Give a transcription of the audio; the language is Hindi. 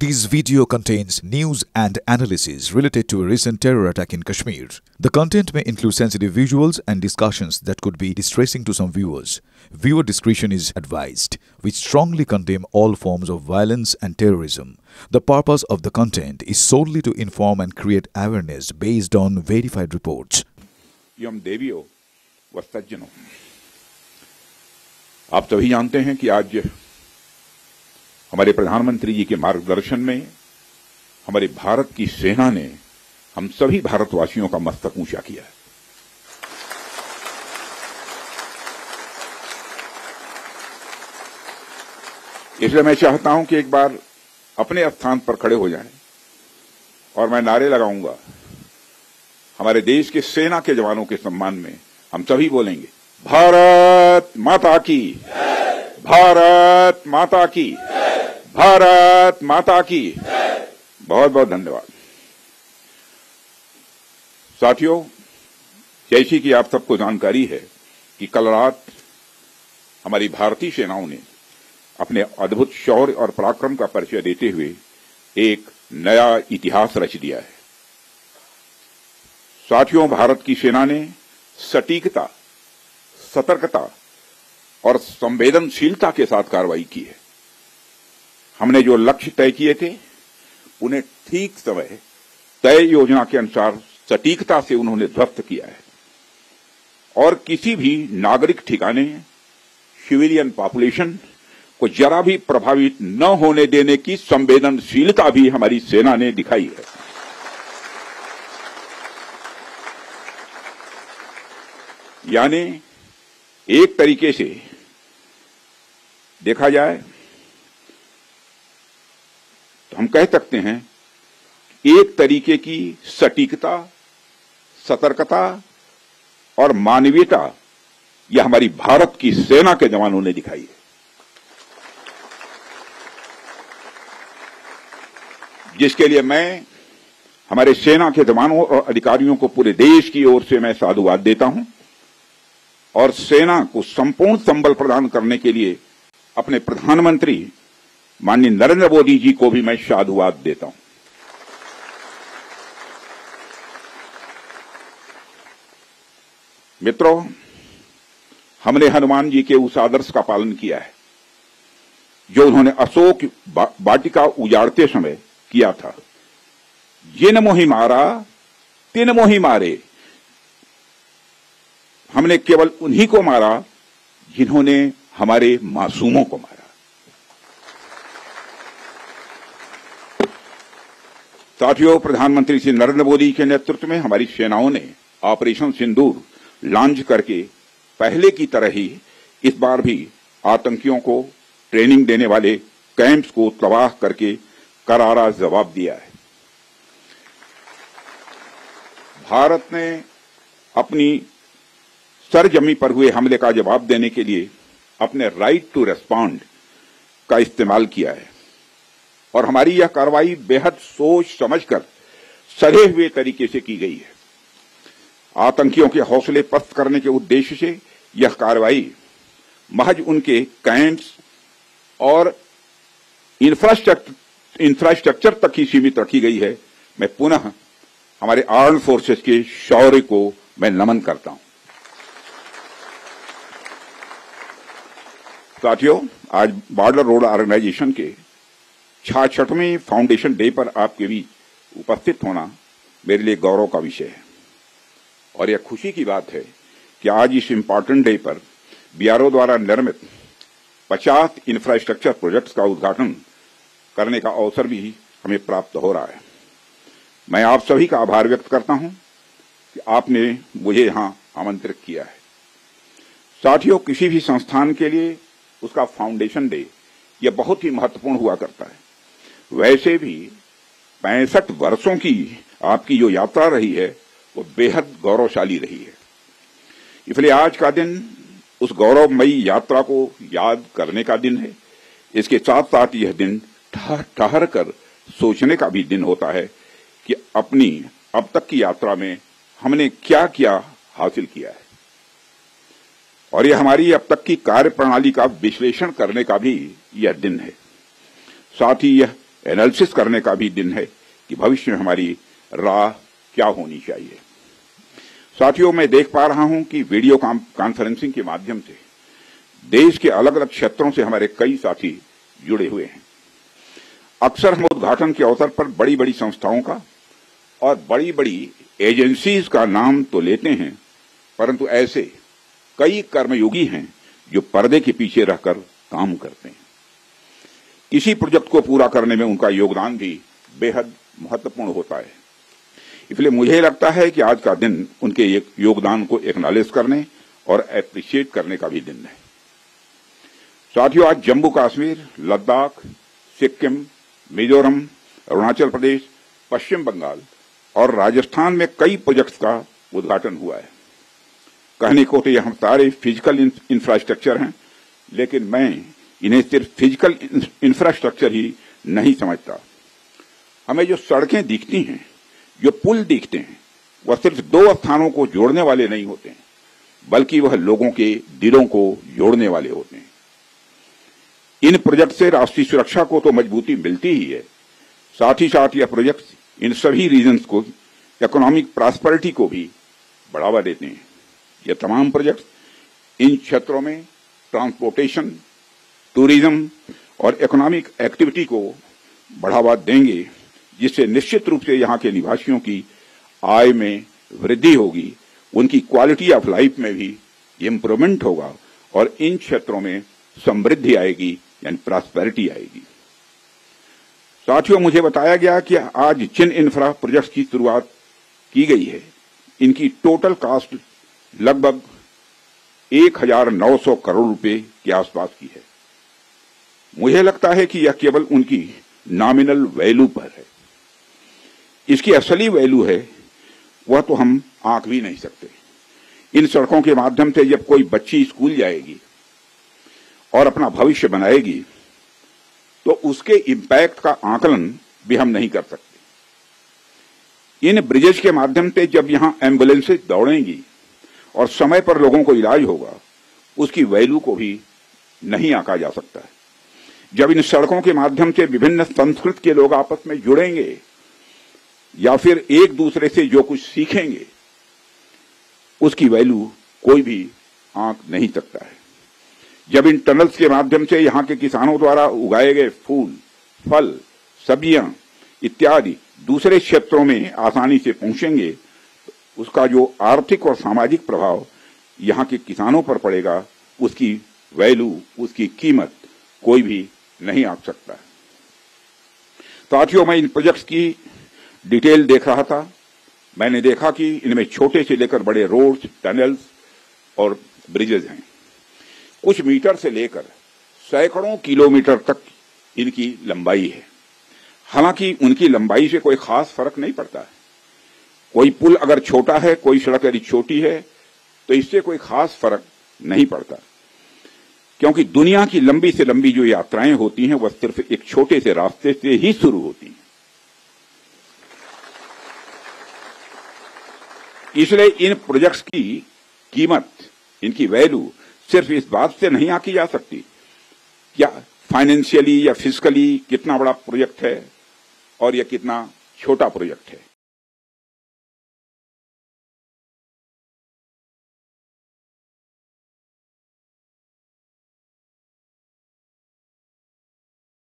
This video contains news and analysis related to a recent terror attack in Kashmir. The content may include sensitive visuals and discussions that could be distressing to some viewers. Viewer discretion is advised. We strongly condemn all forms of violence and terrorism. The purpose of the content is solely to inform and create awareness based on verified reports. यम देवियों व सज्जनों, आप सभी जानते हैं कि आज हमारे प्रधानमंत्री जी के मार्गदर्शन में हमारे भारत की सेना ने हम सभी भारतवासियों का मस्तक ऊंचा किया है। इसलिए मैं चाहता हूं कि एक बार अपने स्थान पर खड़े हो जाएं और मैं नारे लगाऊंगा। हमारे देश के सेना के जवानों के सम्मान में हम सभी बोलेंगे, भारत माता की, भारत माता की, भारत माता की। बहुत बहुत धन्यवाद। साथियों, जैसी कि आप सबको जानकारी है कि कल रात हमारी भारतीय सेनाओं ने अपने अद्भुत शौर्य और पराक्रम का परिचय देते हुए एक नया इतिहास रच दिया है। साथियों, भारत की सेना ने सटीकता, सतर्कता और संवेदनशीलता के साथ कार्रवाई की है। हमने जो लक्ष्य तय किए थे उन्हें ठीक समय तय योजना के अनुसार सटीकता से उन्होंने ध्वस्त किया है और किसी भी नागरिक ठिकाने, सिविलियन पॉपुलेशन को जरा भी प्रभावित न होने देने की संवेदनशीलता भी हमारी सेना ने दिखाई है। यानी एक तरीके से देखा जाए तो हम कह सकते हैं एक तरीके की सटीकता, सतर्कता और मानवीयता यह हमारी भारत की सेना के जवानों ने दिखाई है, जिसके लिए मैं हमारे सेना के जवानों और अधिकारियों को पूरे देश की ओर से मैं साधुवाद देता हूं और सेना को संपूर्ण संबल प्रदान करने के लिए अपने प्रधानमंत्री माननीय नरेंद्र मोदी जी को भी मैं साधुवाद देता हूं। मित्रों, हमने हनुमान जी के उस आदर्श का पालन किया है जो उन्होंने अशोक वाटिका उजाड़ते समय किया था। जिन मोहि मारा तिन मोहि मारे। हमने केवल उन्हीं को मारा जिन्होंने हमारे मासूमों को मारा। साथियों, प्रधानमंत्री श्री नरेंद्र मोदी के नेतृत्व में हमारी सेनाओं ने ऑपरेशन सिंदूर लॉन्च करके पहले की तरह ही इस बार भी आतंकियों को ट्रेनिंग देने वाले कैंप्स को तबाह करके करारा जवाब दिया है। भारत ने अपनी सरजमी पर हुए हमले का जवाब देने के लिए अपने राइट टू रेस्पॉन्ड का इस्तेमाल किया है और हमारी यह कार्रवाई बेहद सोच समझकर सधे हुए तरीके से की गई है। आतंकियों के हौसले पस्त करने के उद्देश्य से यह कार्रवाई महज उनके कैंप्स और इंफ्रास्ट्रक्चर तक ही सीमित रखी गई है। मैं पुनः हमारे आर्म्ड फोर्सेस के शौर्य को मैं नमन करता हूं। साथियों, आज बॉर्डर रोड ऑर्गेनाइजेशन के 66वें फाउंडेशन डे पर आपके बीच उपस्थित होना मेरे लिए गौरव का विषय है और यह खुशी की बात है कि आज इस इम्पोर्टेंट डे पर बीआरओ द्वारा निर्मित 50 इंफ्रास्ट्रक्चर प्रोजेक्ट्स का उद्घाटन करने का अवसर भी हमें प्राप्त हो रहा है। मैं आप सभी का आभार व्यक्त करता हूं कि आपने मुझे यहां आमंत्रित किया है। साथियों, किसी भी संस्थान के लिए उसका फाउंडेशन डे यह बहुत ही महत्वपूर्ण हुआ करता है। वैसे भी 65 वर्षों की आपकी जो यात्रा रही है वो बेहद गौरवशाली रही है। इसलिए आज का दिन उस गौरवमयी यात्रा को याद करने का दिन है। इसके साथ साथ यह दिन ठहर कर सोचने का भी दिन होता है कि अपनी अब तक की यात्रा में हमने क्या क्या हासिल किया है और यह हमारी अब तक की कार्य प्रणाली का विश्लेषण करने का भी यह दिन है। साथ ही यह एनालिसिस करने का भी दिन है कि भविष्य में हमारी राह क्या होनी चाहिए। साथियों, मैं देख पा रहा हूं कि वीडियो कॉन्फ्रेंसिंग के माध्यम से देश के अलग अलग क्षेत्रों से हमारे कई साथी जुड़े हुए हैं। अक्सर हम उद्घाटन के अवसर पर बड़ी बड़ी संस्थाओं का और बड़ी बड़ी एजेंसीज का नाम तो लेते हैं, परंतु ऐसे कई कर्मयोगी हैं जो पर्दे के पीछे रहकर काम करते हैं। किसी प्रोजेक्ट को पूरा करने में उनका योगदान भी बेहद महत्वपूर्ण होता है। इसलिए मुझे लगता है कि आज का दिन उनके एक योगदान को एक्नॉलेज करने और एप्रिशिएट करने का भी दिन है। साथियों, आज जम्मू कश्मीर, लद्दाख, सिक्किम, मिजोरम, अरुणाचल प्रदेश, पश्चिम बंगाल और राजस्थान में कई प्रोजेक्ट्स का उद्घाटन हुआ है। कहने को तो ये हम सारे फिजिकल इंफ्रास्ट्रक्चर हैं, लेकिन मैं इन्हें सिर्फ फिजिकल इंफ्रास्ट्रक्चर ही नहीं समझता। हमें जो सड़कें दिखती हैं, जो पुल दिखते हैं, वह सिर्फ दो स्थानों को जोड़ने वाले नहीं होते हैं, बल्कि वह लोगों के दिलों को जोड़ने वाले होते हैं। इन प्रोजेक्ट से राष्ट्रीय सुरक्षा को तो मजबूती मिलती ही है, साथ ही साथ यह प्रोजेक्ट इन सभी रीजन्स को इकोनॉमिक प्रॉस्पेरिटी को भी बढ़ावा देते हैं। यह तमाम प्रोजेक्ट इन क्षेत्रों में ट्रांसपोर्टेशन, टूरिज्म और इकोनॉमिक एक्टिविटी को बढ़ावा देंगे, जिससे निश्चित रूप से यहाँ के निवासियों की आय में वृद्धि होगी, उनकी क्वालिटी ऑफ लाइफ में भी इम्प्रूवमेंट होगा और इन क्षेत्रों में समृद्धि आएगी, यानी प्रॉस्पेरिटी आएगी। साथियों, मुझे बताया गया कि आज जिन इंफ्रा प्रोजेक्ट्स की शुरुआत की गई है, इनकी टोटल कॉस्ट लगभग 1900 करोड़ रुपए के आसपास की है। मुझे लगता है कि यह केवल उनकी नॉमिनल वैल्यू पर है। इसकी असली वैल्यू है वह तो हम आंक भी नहीं सकते। इन सड़कों के माध्यम से जब कोई बच्ची स्कूल जाएगी और अपना भविष्य बनाएगी, तो उसके इम्पैक्ट का आकलन भी हम नहीं कर सकते। इन ब्रिजेज के माध्यम से जब यहां एम्बुलेंसेज दौड़ेंगी और समय पर लोगों को इलाज होगा, उसकी वैल्यू को भी नहीं आंका जा सकता है। जब इन सड़कों के माध्यम से विभिन्न संस्कृति के लोग आपस में जुड़ेंगे या फिर एक दूसरे से जो कुछ सीखेंगे, उसकी वैल्यू कोई भी आंक नहीं सकता है। जब इन टनल्स के माध्यम से यहाँ के किसानों द्वारा उगाए गए फूल, फल, सब्जियां इत्यादि दूसरे क्षेत्रों में आसानी से पहुंचेंगे, उसका जो आर्थिक और सामाजिक प्रभाव यहाँ के किसानों पर पड़ेगा, उसकी वैल्यू, उसकी कीमत कोई भी नहीं आंक सकता है। साथियों, मैं इन प्रोजेक्ट्स की डिटेल देख रहा था। मैंने देखा कि इनमें छोटे से लेकर बड़े रोड्स, टनल्स और ब्रिजेज हैं। कुछ मीटर से लेकर सैकड़ों किलोमीटर तक इनकी लंबाई है। हालांकि उनकी लंबाई से कोई खास फर्क नहीं पड़ता है। कोई पुल अगर छोटा है, कोई सड़क यदि छोटी है, तो इससे कोई खास फर्क नहीं पड़ता, क्योंकि दुनिया की लंबी से लंबी जो यात्राएं होती हैं, वह सिर्फ एक छोटे से रास्ते से ही शुरू होती हैं। इसलिए इन प्रोजेक्ट्स की कीमत, इनकी वैल्यू सिर्फ इस बात से नहीं आंकी जा सकती क्या फाइनेंशियली या फिजिकली कितना बड़ा प्रोजेक्ट है और यह कितना छोटा प्रोजेक्ट है।